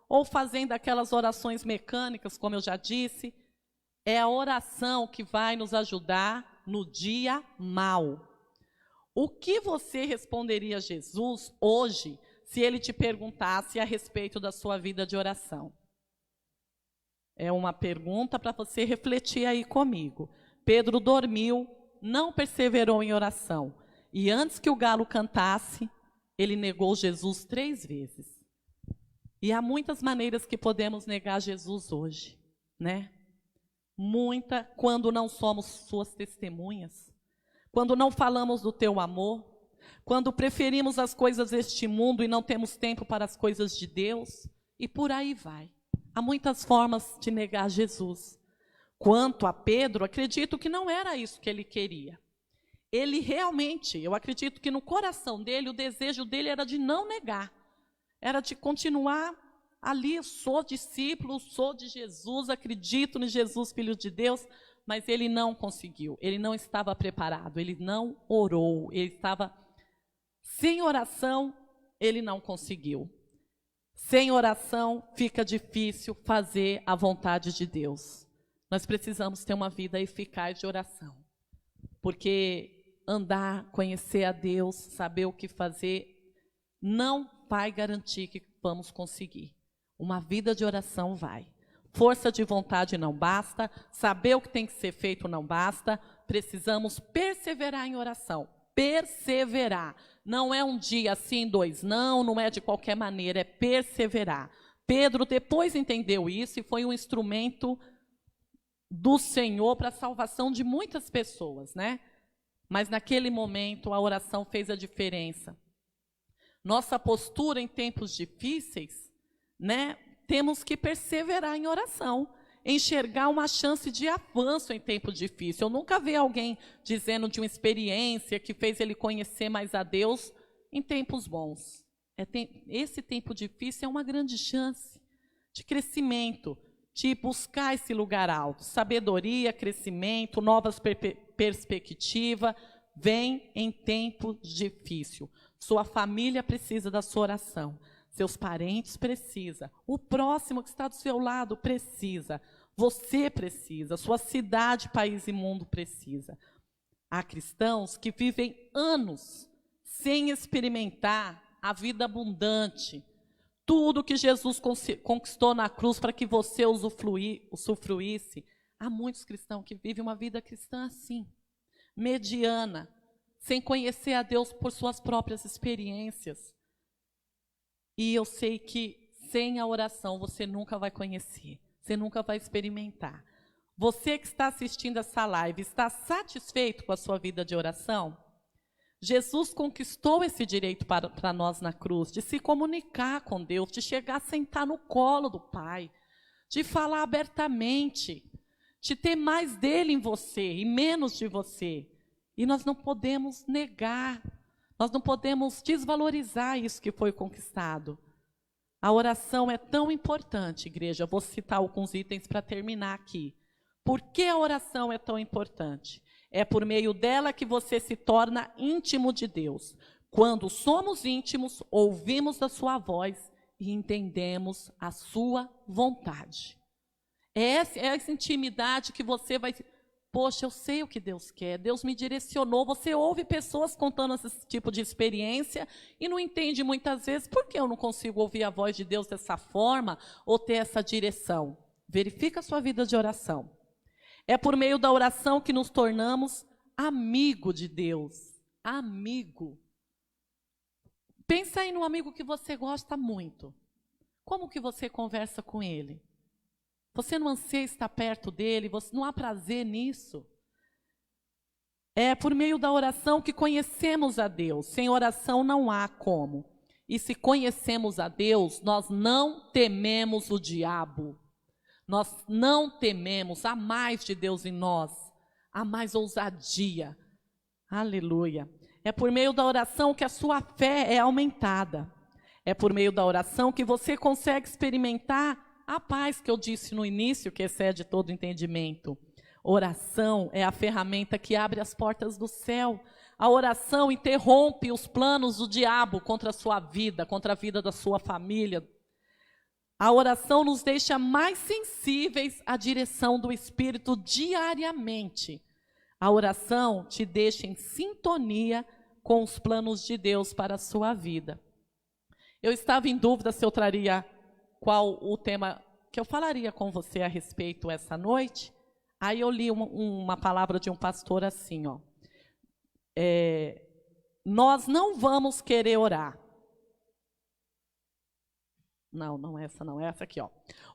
ou fazendo aquelas orações mecânicas, como eu já disse? É a oração que vai nos ajudar no dia mau. O que você responderia a Jesus hoje, se ele te perguntasse a respeito da sua vida de oração? É uma pergunta para você refletir aí comigo. Pedro dormiu, não perseverou em oração. E antes que o galo cantasse, ele negou Jesus 3 vezes. E há muitas maneiras que podemos negar Jesus hoje, né? Muita, quando não somos suas testemunhas, quando não falamos do teu amor, quando preferimos as coisas deste mundo e não temos tempo para as coisas de Deus, e por aí vai. Há muitas formas de negar Jesus. Quanto a Pedro, acredito que não era isso que ele queria. Ele realmente, eu acredito que no coração dele, o desejo dele era de não negar. Era de continuar ali, sou discípulo, sou de Jesus, acredito em Jesus, Filho de Deus, mas ele não conseguiu, ele não estava preparado, ele não orou, ele estava sem oração, ele não conseguiu. Sem oração fica difícil fazer a vontade de Deus. Nós precisamos ter uma vida eficaz de oração, porque andar, conhecer a Deus, saber o que fazer, não vai garantir que vamos conseguir. Uma vida de oração vai. Força de vontade não basta, saber o que tem que ser feito não basta, precisamos perseverar em oração. Perseverar. Não é um dia sim, 2 não é de qualquer maneira, é perseverar. Pedro depois entendeu isso e foi um instrumento do Senhor para a salvação de muitas pessoas, né? Mas naquele momento a oração fez a diferença. Nossa postura em tempos difíceis, né? Temos que perseverar em oração, enxergar uma chance de avanço em tempo difícil. Eu nunca vi alguém dizendo de uma experiência que fez ele conhecer mais a Deus em tempos bons. Esse tempo difícil é uma grande chance de crescimento, de buscar esse lugar alto. Sabedoria, crescimento, novas perspectivas, vem em tempo difícil. Sua família precisa da sua oração. Seus parentes precisam. O próximo que está do seu lado precisa. Você precisa. Sua cidade, país e mundo precisa. Há cristãos que vivem anos sem experimentar a vida abundante. Tudo que Jesus conquistou na cruz para que você usufruísse. Há muitos cristãos que vivem uma vida cristã assim, mediana, sem conhecer a Deus por suas próprias experiências. E eu sei que sem a oração você nunca vai conhecer, você nunca vai experimentar. Você que está assistindo essa live, está satisfeito com a sua vida de oração? Jesus conquistou esse direito para nós na cruz, de se comunicar com Deus, de chegar a sentar no colo do Pai, de falar abertamente, de ter mais dele em você e menos de você. E nós não podemos negar, nós não podemos desvalorizar isso que foi conquistado. A oração é tão importante, igreja. Vou citar alguns itens para terminar aqui. Por que a oração é tão importante? É por meio dela que você se torna íntimo de Deus. Quando somos íntimos, ouvimos a sua voz e entendemos a sua vontade. É essa intimidade que você vai Poxa, eu sei o que Deus quer, Deus me direcionou. Você ouve pessoas contando esse tipo de experiência e não entende muitas vezes por que eu não consigo ouvir a voz de Deus dessa forma ou ter essa direção. Verifica a sua vida de oração. É por meio da oração que nos tornamos amigo de Deus. Amigo. Pensa aí num amigo que você gosta muito. Como que você conversa com ele? Você não anseia estar perto dele? Você não há prazer nisso? É por meio da oração que conhecemos a Deus. Sem oração não há como. E se conhecemos a Deus, nós não tememos o diabo. Nós não tememos, há mais de Deus em nós, há mais ousadia. Aleluia. É por meio da oração que a sua fé é aumentada. É por meio da oração que você consegue experimentar a paz que eu disse no início, que excede todo entendimento. Oração é a ferramenta que abre as portas do céu. A oração interrompe os planos do diabo contra a sua vida, contra a vida da sua família. A oração nos deixa mais sensíveis à direção do Espírito diariamente. A oração te deixa em sintonia com os planos de Deus para a sua vida. Eu estava em dúvida se eu traria qual o tema que eu falaria com você a respeito essa noite. Aí eu li uma palavra de um pastor assim, ó. Nós não vamos querer orar. Não é essa não, é essa aqui, ó.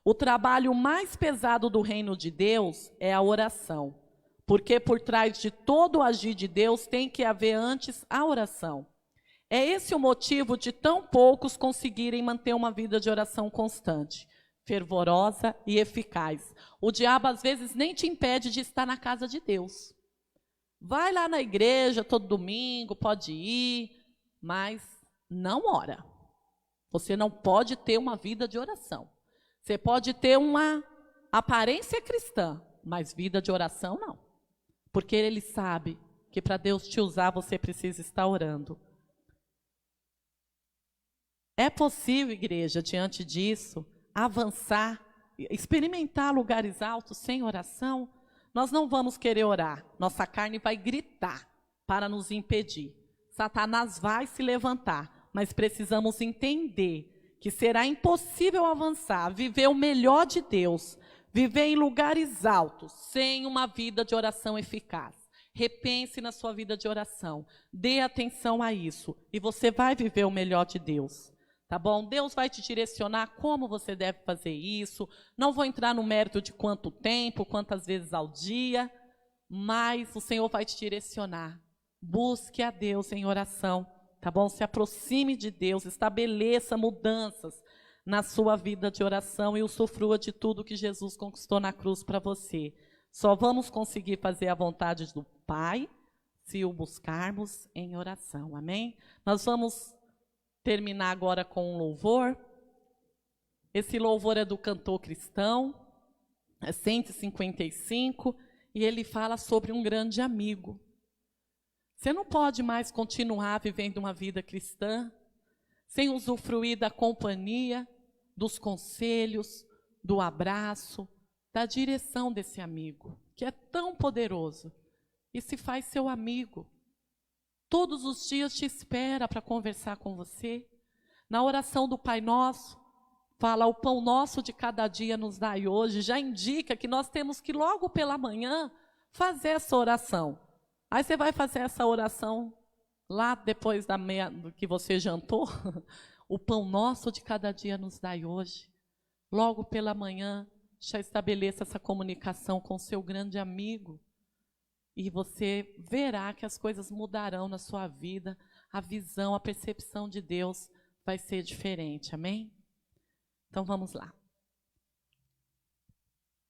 O trabalho mais pesado do reino de Deus é a oração, porque por trás de todo o agir de Deus tem que haver antes a oração. É esse o motivo de tão poucos conseguirem manter uma vida de oração constante, fervorosa e eficaz. O diabo às vezes nem te impede de estar na casa de Deus. Vai lá na igreja todo domingo, pode ir, mas não ora. Você não pode ter uma vida de oração. Você pode ter uma aparência cristã, mas vida de oração não. Porque ele sabe que para Deus te usar, você precisa estar orando. É possível, igreja, diante disso, avançar, experimentar lugares altos sem oração? Nós não vamos querer orar. Nossa carne vai gritar para nos impedir. Satanás vai se levantar. Mas precisamos entender que será impossível avançar, viver o melhor de Deus, viver em lugares altos, sem uma vida de oração eficaz. Repense na sua vida de oração, dê atenção a isso, e você vai viver o melhor de Deus. Tá bom? Deus vai te direcionar como você deve fazer isso. Não vou entrar no mérito de quanto tempo, quantas vezes ao dia, mas o Senhor vai te direcionar. Busque a Deus em oração. Tá bom? Se aproxime de Deus, estabeleça mudanças na sua vida de oração e usufrua de tudo que Jesus conquistou na cruz para você. Só vamos conseguir fazer a vontade do Pai se o buscarmos em oração. Amém? Nós vamos terminar agora com um louvor. Esse louvor é do cantor cristão, é 155, e ele fala sobre um grande amigo. Você não pode mais continuar vivendo uma vida cristã sem usufruir da companhia, dos conselhos, do abraço, da direção desse amigo, que é tão poderoso e se faz seu amigo. Todos os dias te espera para conversar com você. Na oração do Pai Nosso, fala: o pão nosso de cada dia nos dai hoje. Já indica que nós temos que logo pela manhã fazer essa oração. Aí você vai fazer essa oração lá depois do que você jantou. O pão nosso de cada dia nos dai hoje. Logo pela manhã, já estabeleça essa comunicação com seu grande amigo. E você verá que as coisas mudarão na sua vida. A visão, a percepção de Deus vai ser diferente. Amém? Então vamos lá.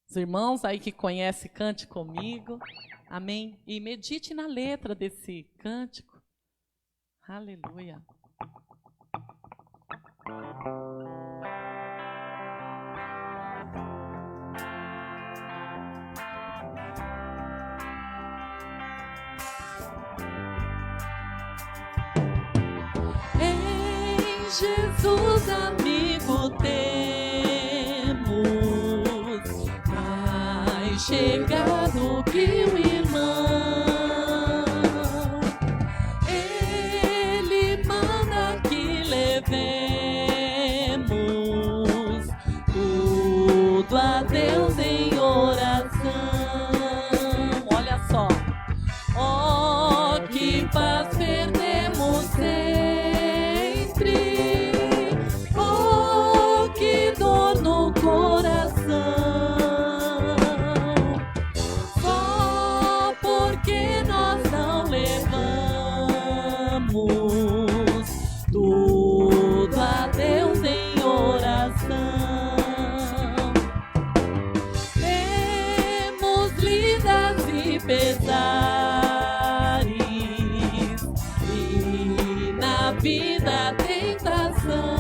Os irmãos aí que conhecem, cante comigo. Amém? E medite na letra desse cântico. Aleluia. Em Jesus, amigo, temos mais chegado que o irmão. Ele manda que levemos tudo a Deus em oração. Olha só, ó, que paz perdemos sempre, oh, que dor no coração, só porque nós não levamos tudo a Deus em oração. Temos lidas e pesares, e na vida tentação.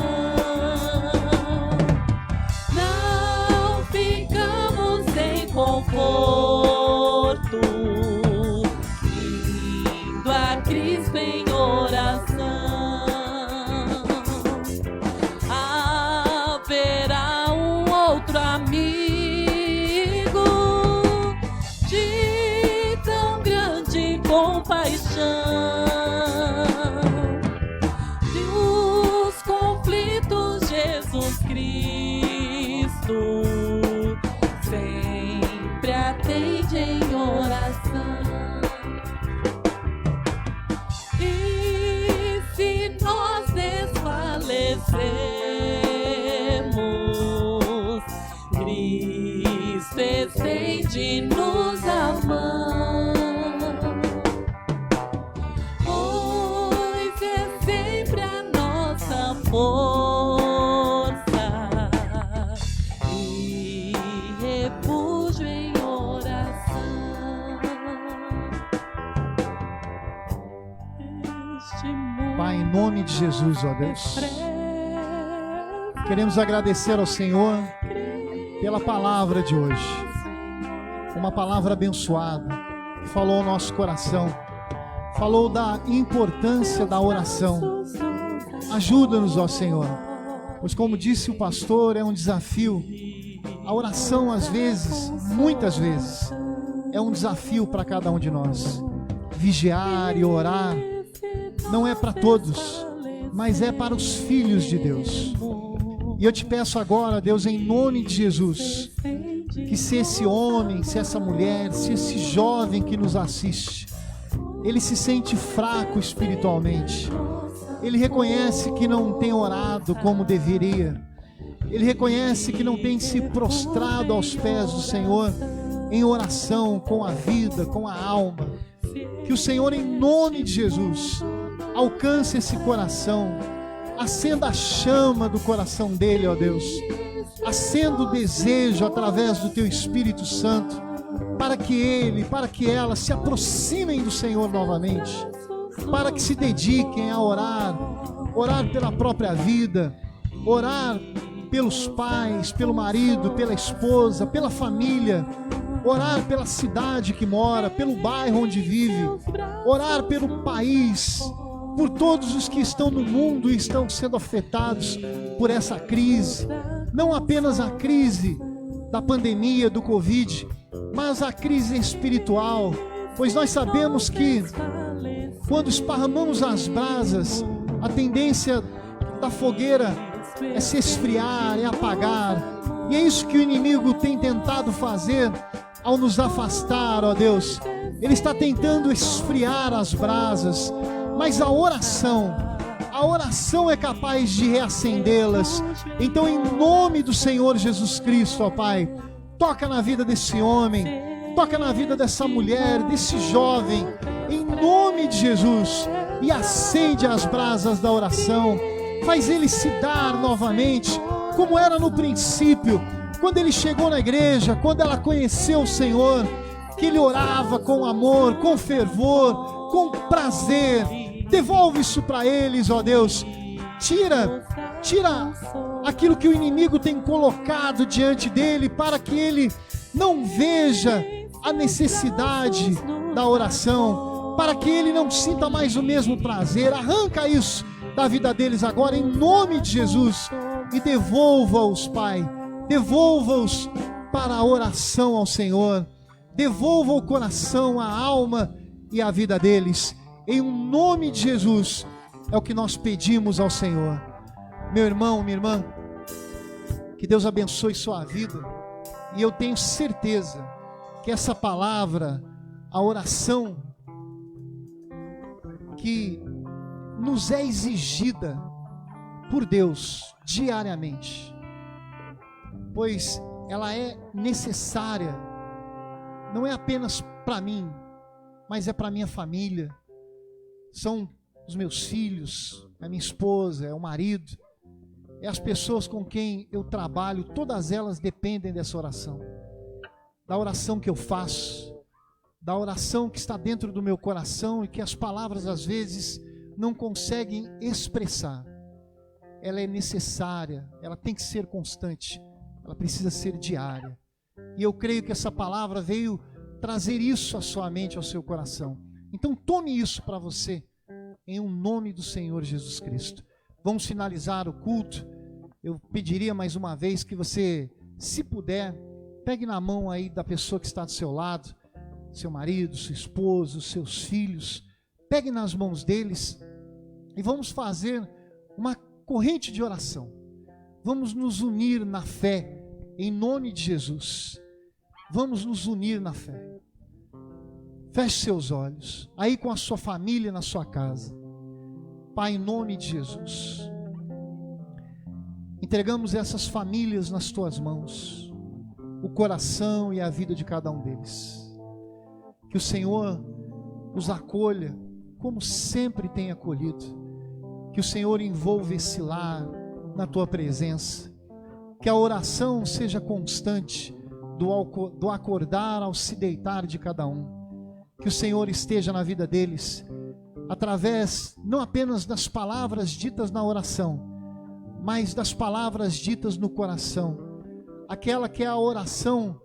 Não ficamos sem conforto, indo a Cristo em oração. Haverá um outro amigo de tão grande compaixão. Dos conflitos, Jesus Cristo sempre atende em oração. E se nós desfalecemos, Cristo estende-nos a mão, pois é sempre a nossa força e refúgio em oração. Este mundo Pai, em nome de Jesus, ó Deus, queremos agradecer ao Senhor pela palavra de hoje. Uma palavra abençoada, que falou ao nosso coração, falou da importância da oração. Ajuda-nos, ó Senhor, pois como disse o pastor, é um desafio. A oração, às vezes, muitas vezes, é um desafio para cada um de nós. Vigiar e orar não é para todos, mas é para os filhos de Deus. E eu te peço agora, Deus, em nome de Jesus, que se esse homem, se essa mulher, se esse jovem que nos assiste, ele se sente fraco espiritualmente, ele reconhece que não tem orado como deveria, ele reconhece que não tem se prostrado aos pés do Senhor em oração com a vida, com a alma, que o Senhor, em nome de Jesus, alcance esse coração, acenda a chama do coração dele, ó Deus, acenda o desejo através do teu Espírito Santo, para que ele, para que ela se aproximem do Senhor novamente, para que se dediquem a orar, orar pela própria vida, orar pelos pais, pelo marido, pela esposa, pela família, orar pela cidade que mora, pelo bairro onde vive, orar pelo país, por todos os que estão no mundo e estão sendo afetados por essa crise, não apenas a crise da pandemia do Covid, mas a crise espiritual, pois nós sabemos que quando esparramamos as brasas, a tendência da fogueira é se esfriar, é apagar, e é isso que o inimigo tem tentado fazer ao nos afastar, ó Deus. Ele está tentando esfriar as brasas, mas a oração é capaz de reacendê-las. Então, em nome do Senhor Jesus Cristo, ó Pai, toca na vida desse homem, toca na vida dessa mulher, desse jovem, em nome de Jesus, e acende as brasas da oração, faz ele se dar novamente, como era no princípio, quando ele chegou na igreja, quando ela conheceu o Senhor, que ele orava com amor, com fervor, com prazer. Devolve isso para eles, ó Deus. Tira aquilo que o inimigo tem colocado diante dele, para que ele não veja a necessidade da oração, para que ele não sinta mais o mesmo prazer. Arranca isso da vida deles agora, em nome de Jesus, e devolva-os, Pai, devolva-os para a oração ao Senhor, devolva o coração, a alma e a vida deles. Em um nome de Jesus, é o que nós pedimos ao Senhor. Meu irmão, minha irmã, que Deus abençoe sua vida. E eu tenho certeza que essa palavra, a oração que nos é exigida por Deus diariamente, pois ela é necessária, não é apenas para mim, mas é para minha família, são os meus filhos, a minha esposa, é o marido, é as pessoas com quem eu trabalho, todas elas dependem dessa oração, da oração que eu faço, da oração que está dentro do meu coração e que as palavras às vezes não conseguem expressar. Ela é necessária, ela tem que ser constante, ela precisa ser diária. E eu creio que essa palavra veio trazer isso à sua mente, ao seu coração. Então tome isso para você, em um nome do Senhor Jesus Cristo. Vamos finalizar o culto. Eu pediria mais uma vez que você, se puder, pegue na mão aí da pessoa que está do seu lado, seu marido, sua esposa, os seus filhos, pegue nas mãos deles e vamos fazer uma corrente de oração. Vamos nos unir na fé, em nome de Jesus. Vamos nos unir na fé. Feche seus olhos, aí com a sua família na sua casa. Pai, em nome de Jesus, entregamos essas famílias nas tuas mãos, o coração e a vida de cada um deles. Que o Senhor os acolha como sempre tem acolhido. Que o Senhor envolva esse lar na tua presença. Que a oração seja constante do acordar ao se deitar de cada um. Que o Senhor esteja na vida deles, através não apenas das palavras ditas na oração, mas das palavras ditas no coração. Aquela que é a oração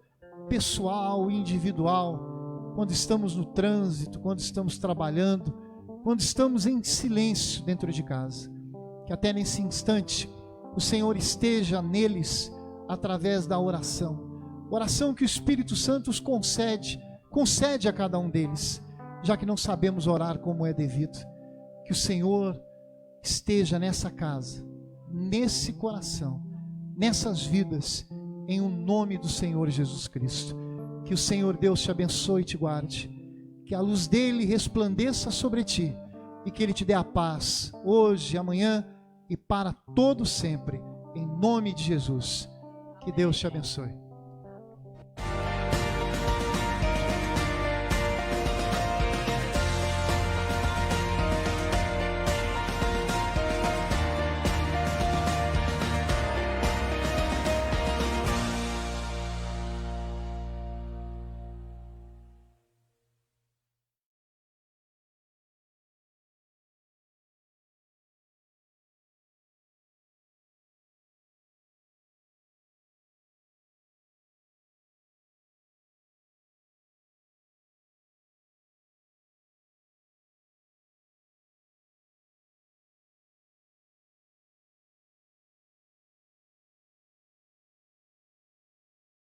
pessoal, individual, quando estamos no trânsito, quando estamos trabalhando, quando estamos em silêncio dentro de casa. Que até nesse instante o Senhor esteja neles através da oração. Oração que o Espírito Santo os concede a cada um deles, já que não sabemos orar como é devido. Que o Senhor esteja nessa casa, nesse coração, nessas vidas, em um nome do Senhor Jesus Cristo. Que o Senhor Deus te abençoe e te guarde, que a luz dele resplandeça sobre ti e que ele te dê a paz hoje, amanhã e para todo sempre, em nome de Jesus. Que Deus te abençoe.